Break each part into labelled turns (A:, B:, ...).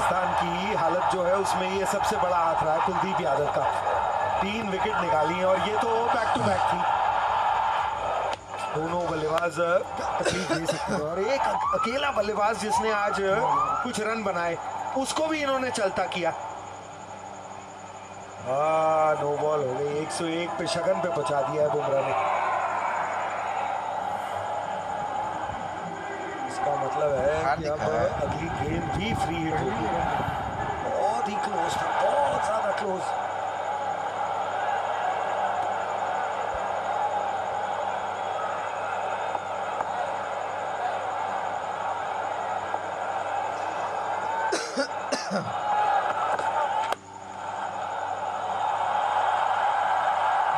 A: पाकिस्तान की हालत जो है उसमें ये सबसे बड़ा हाथ रहा है कुलदीप यादव का। 3 विकेट निकाली हैं और ये तो बैक टू बैक थी। दोनों बल्लेबाज तकलीफ दे सकते हैं और एक अकेला बल्लेबाज जिसने आज कुछ रन बनाए उसको भी इन्होंने चलता किया। नो बॉल हो गई। 101 पे शगन पे पहुंचा दिया है बुमराह ने। इसका मतलब है कि अब अगली गेंद भी फ्री हिट होगी। बहुत ही क्लोज था, बहुत ज्यादा क्लोज।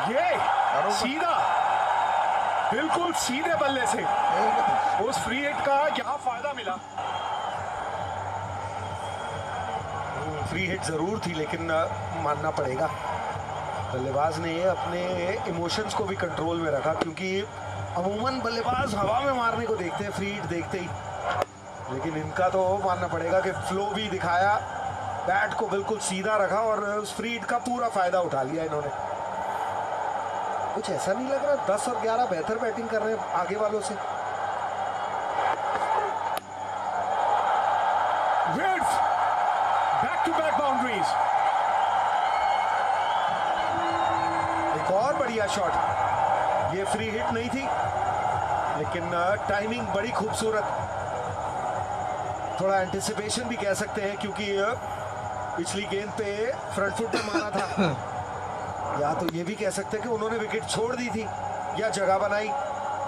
A: ये सीधा बिल्कुल सीधे बल्ले से उस फ्री हिट का क्या फायदा मिला। फ्री हिट जरूर थी लेकिन मानना पड़ेगा बल्लेबाज ने अपने इमोशंस को भी कंट्रोल में रखा, क्योंकि अमूमन बल्लेबाज हवा में मारने को देखते हैं फ्री हिट देखते ही, लेकिन इनका तो मानना पड़ेगा कि फ्लो भी दिखाया, बैट को बिल्कुल सीधा रखा और उस फ्री हिट का पूरा फायदा उठा लिया इन्होंने। कुछ ऐसा नहीं लग रहा 10 और 11 बेहतर बैटिंग कर रहे हैं आगे वालों से। Back to back boundaries. एक और बढ़िया शॉट। ये फ्री हिट नहीं थी लेकिन टाइमिंग बड़ी खूबसूरत। थोड़ा एंटिसिपेशन भी कह सकते हैं क्योंकि पिछली गेंद पे फ्रंट फुट पे मारा था, या तो ये भी कह सकते हैं कि उन्होंने विकेट छोड़ दी थी या जगह बनाई,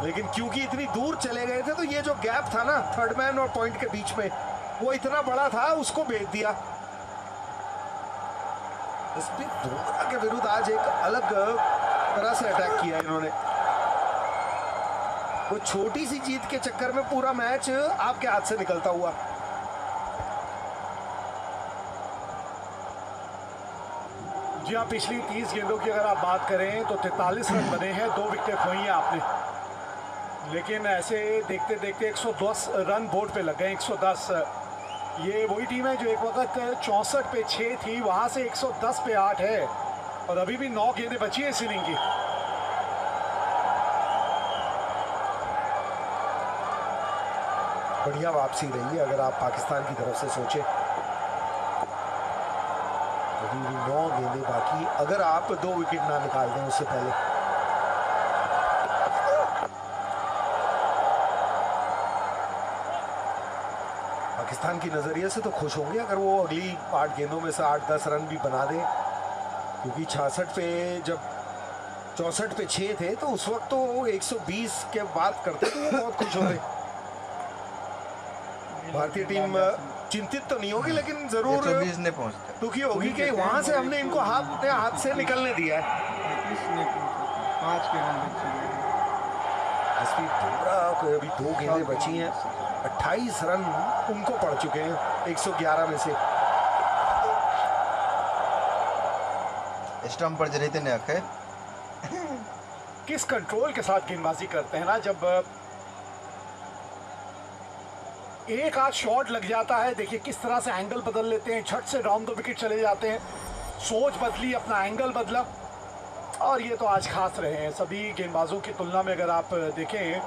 A: लेकिन क्योंकि इतनी दूर चले गए थे तो ये जो गैप था ना थर्ड मैन और पॉइंट के बीच में वो इतना बड़ा था, उसको भेज दिया। जसप्रीत बुमराह के विरुद्ध आज एक अलग तरह से अटैक किया इन्होंने। वो छोटी सी जीत के चक्कर में पूरा मैच आपके हाथ से निकलता हुआ।
B: जी हाँ, पिछली 30 गेंदों की अगर आप बात करें तो 43 रन बने हैं, 2 विकेटें खोई हैं आपने, लेकिन ऐसे देखते देखते 110 रन बोर्ड पे लग गए। 110। ये वही टीम है जो एक वक्त 64 पे 6 थी, वहां से 110 पे 8 है और अभी भी 9 गेंदें बची है इस इनिंग की।
A: बढ़िया वापसी रही है अगर आप पाकिस्तान की तरफ से सोचें। अभी भी 9 गेंदें बाकी, अगर आप 2 विकेट ना निकाल दें उससे पहले। पाकिस्तान की नजरिए से तो खुश होंगे अगर वो अगली 8 गेंदों में से 8-10 रन भी बना दें, क्योंकि 66 पे जब 64 पे 6 थे तो उस वक्त तो 120 के बात करते तो वो बहुत खुश होते। भारतीय टीम चिंतित तो नहीं होगी लेकिन जरूर दुखी होगी कि वहां से हमने इनको हाथ से निकलने दिया है। जसप्रीत बुमराह को अभी 2 गेंदें बची हैं, 28 रन उनको पड़ चुके हैं 111 में से।
C: स्टंप पर जरीते ने आखे
B: किस कंट्रोल के साथ गेंदबाजी करते हैं ना, जब एक आध शॉट लग जाता है, देखिए किस तरह से एंगल बदल लेते हैं, झट से डाउन 2 विकेट चले जाते हैं। सोच बदली, अपना एंगल बदला और ये तो आज खास रहे हैं सभी गेंदबाजों की तुलना में। अगर आप देखें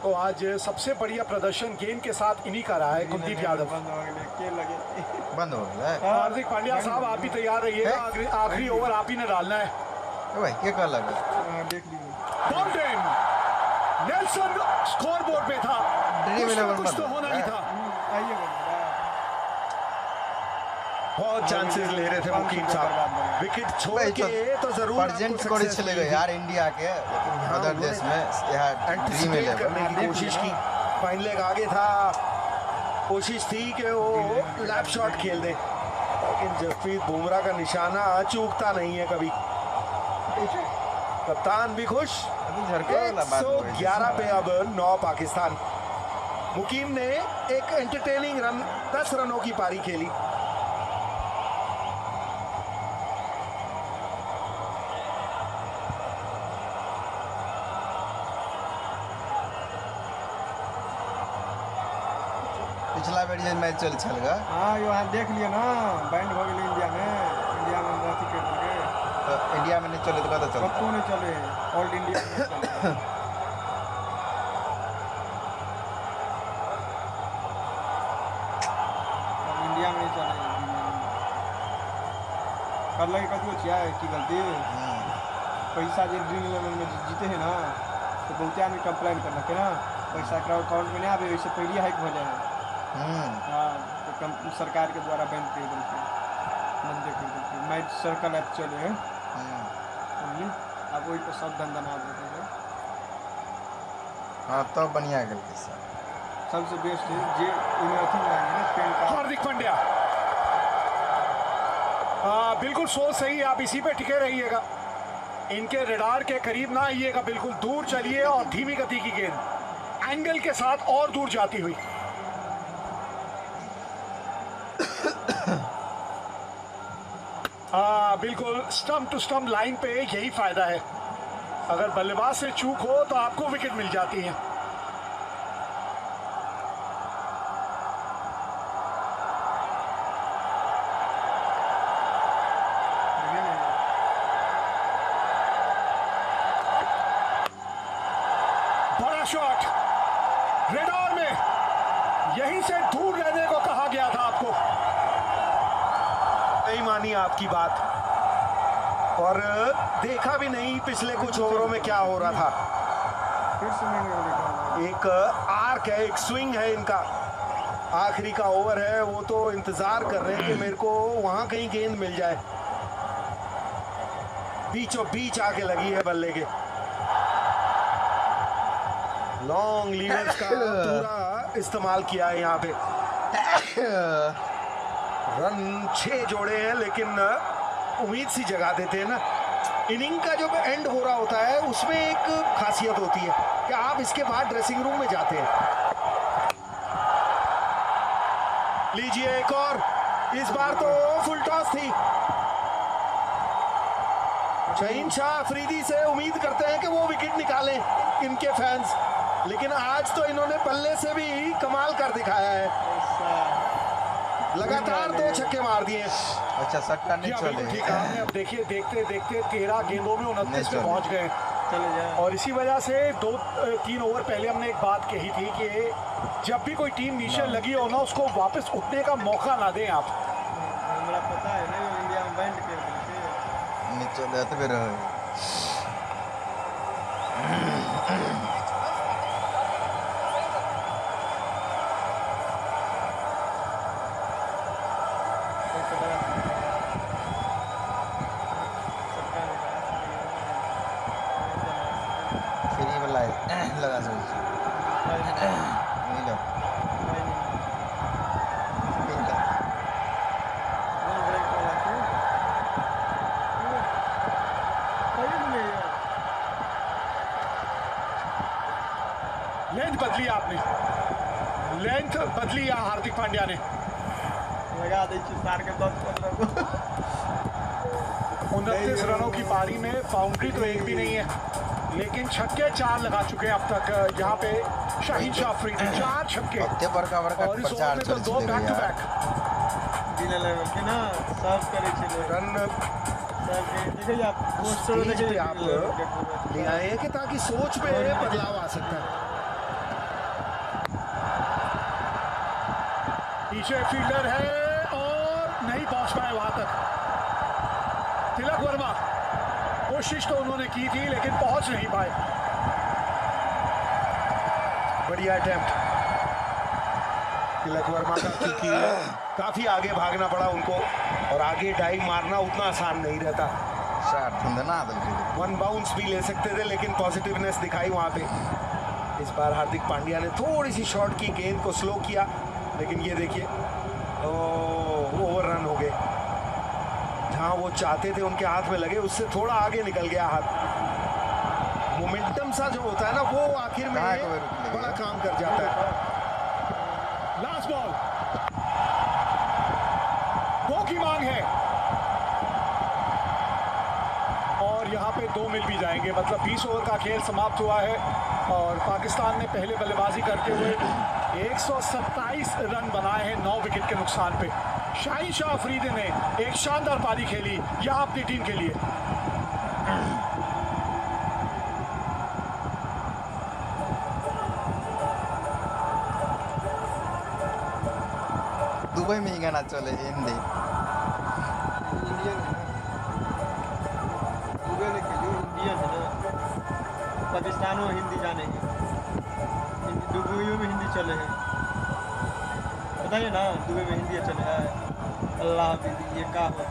B: तो आज सबसे बढ़िया प्रदर्शन गेंद के साथ इन्हीं का रहा है कुलदीप यादव।
C: बंद हो गया।
B: हार्दिक पांड्या साहब आप भी तैयार रहिएगा, आखिरी ओवर आप ही ने डालना है।
C: भाई क्या कर लगा?
B: नेल्सन स्कोरबोर्ड पे था, कुछ तो होना ही था।
A: बहुत चांसेस ले रहे थे मुकीम साहब, विकेट छोड़ के तो जरूर
C: प्रेजेंट चले गए यार इंडिया के, लेकिन अदर देश में
A: एंटिसिपेट करने की कोशिश की। फाइन लेग आगे था, कोशिश थी कि वो लैप शॉट खेल दे, लेकिन जसप्रीत बुमराह का निशाना चूकता नहीं है कभी। कप्तान भी खुश। 111 पे अब 9 पाकिस्तान। मुकीम ने एक एंटरटेनिंग रन 10 रनों की पारी खेली।
C: पिछला नहीं चल छलगा
D: हाँ यो यहाँ देख लिया ना बैंड हो गई इंडिया में अथी कर के
C: तो इंडिया में नहीं चले तो कहाँ चल
D: कत्तो नहीं चले ऑल इंडिया में चले। अब इंडिया में नहीं चले कर लगे कभी क्या है की गलती पैसा जो ड्रीम इलेवन में जीते हैं ना तो बहुत आदमी कंप्लेन कर रखे ना पैसा अकाउंट में नहीं आवे वैसे पहले हाइक हो जाए। हाँ तो सरकार के द्वारा बैन कर देते बंद कर देते मैं सर्कल ऐप चले हैं अब वही पर सब धंधा ना देते हैं।
C: हाँ तो बढ़िया गल के सर
D: सबसे बेस्ट है जे इन्हें अथी बनाने ना पेन का
B: हार्दिक पांड्या बिल्कुल सोच सही है, आप इसी पे टिके रहिएगा, इनके रडार के करीब ना आइएगा, बिल्कुल दूर चलिए और धीमी गति की गेंद एंगल के साथ और दूर जाती हुई। बिल्कुल स्टंप टू स्टंप लाइन पे यही फायदा है, अगर बल्लेबाज से चूक हो तो आपको विकेट मिल जाती है। बड़ा शॉट रेडार में, यहीं से दूर रहने को कहा गया था आपको।
A: नहीं मानी आपकी बात और देखा भी नहीं पिछले कुछ ओवरों में क्या हो रहा था।
D: फिर से मैंने वो देखा
A: एक आर्क है, एक स्विंग है इनका, आखिरी का ओवर है, वो तो इंतजार कर रहे हैं कि मेरे को वहां कहीं गेंद मिल जाए। बीचों बीच आके लगी है बल्ले के, लॉन्ग लीवर्स का पूरा इस्तेमाल किया है यहाँ पे। रन 6 जोड़े हैं लेकिन उम्मीद सी जगा देते हैं ना। इनिंग का जो एंड हो रहा होता है उसमें एक खासियत होती है कि आप इसके बाद ड्रेसिंग रूम में जाते हैं। लीजिए एक और, इस बार तो फुल टॉस थी। शहीन शाह अफरीदी से उम्मीद करते हैं कि वो विकेट निकालें इनके फैंस, लेकिन आज तो इन्होंने बल्ले से भी कमाल कर दिखाया है, लगातार 2 छक्के मार दिए।
C: अच्छा सट्टा नहीं चले
B: ठीक है, अब देखिए देखते देखते 13 गेंदों में 29 पे पहुंच गए
D: चले जाए।
B: और इसी वजह से 2-3 ओवर पहले हमने एक बात कही थी कि जब भी कोई टीम नीचे लगी हो ना उसको वापस उठने का मौका ना दें आप।
D: हमरा पता है ना इंडिया में बैंड कर देते
C: नहीं चले तो फिर फ्री वाला लगा सकते नहीं लो
B: लेंथ बदली आपने, लेंथ बदली यहाँ हार्दिक पांड्या ने।
D: लगा दे सार के 10-15 को
B: 29 रनों की पारी में बाउंड्री तो एक भी नहीं है, लेकिन छक्के 4 लगा चुके हैं अब तक यहाँ पे शाहीन शाह अफरीदी, 4 छक्के
C: हत्ते बड़का बड़का
B: और इस ओवर
C: प्रचार
B: में
C: चल
B: तो 2 बैक टू बैक।
D: दिने लेवल के ना सब करे छे
A: रन
D: सब देखिए आप पोस्टर
A: स्टेज
D: देखिए
A: पे आप ले आए हैं कि ताकि सोच पे बदलाव आ सकता है।
B: पीछे फील्डर है और नहीं पहुंच पाए वहां तक। तिलक वर्मा, कोशिश तो उन्होंने की थी लेकिन पहुंच नहीं पाए।
A: बढ़िया अटेम्प्ट तिलक वर्मा का, क्योंकि काफी आगे भागना पड़ा उनको और आगे डाइव मारना उतना आसान नहीं रहता।
C: शाट धंधना दल के
A: 1 बाउंस भी ले सकते थे लेकिन पॉजिटिवनेस दिखाई वहां पे। इस बार हार्दिक पांड्या ने थोड़ी सी शॉट की गेंद को स्लो किया, लेकिन ये देखिए ओवर रन हो गए। जहां वो चाहते थे उनके हाथ में लगे उससे थोड़ा आगे निकल गया हाथ। मोमेंटम सा जो होता है ना वो आखिर में बड़ा काम कर जाता है।
B: लास्ट बॉल 2 की मांग है और यहाँ पे 2 मिल भी जाएंगे, मतलब 20 ओवर का खेल समाप्त हुआ है और पाकिस्तान ने पहले बल्लेबाजी करते हुए 127 रन बनाए हैं 9 विकेट के नुकसान पे। शाहीन शाह अफरीदी ने एक शानदार पारी खेली यहाँ अपनी टीम के लिए।
C: दुबई में ही गाना चले हिंदी।
D: इंडियन है ना, दुबई ने खेली इंडियन है ना, पाकिस्तान में हिंदी जानेंगे, दुबई में हिंदी चले हैं, बताइए ना, दुबई में हिंदी चले है। अल्लाह हाफिज़, ये का हो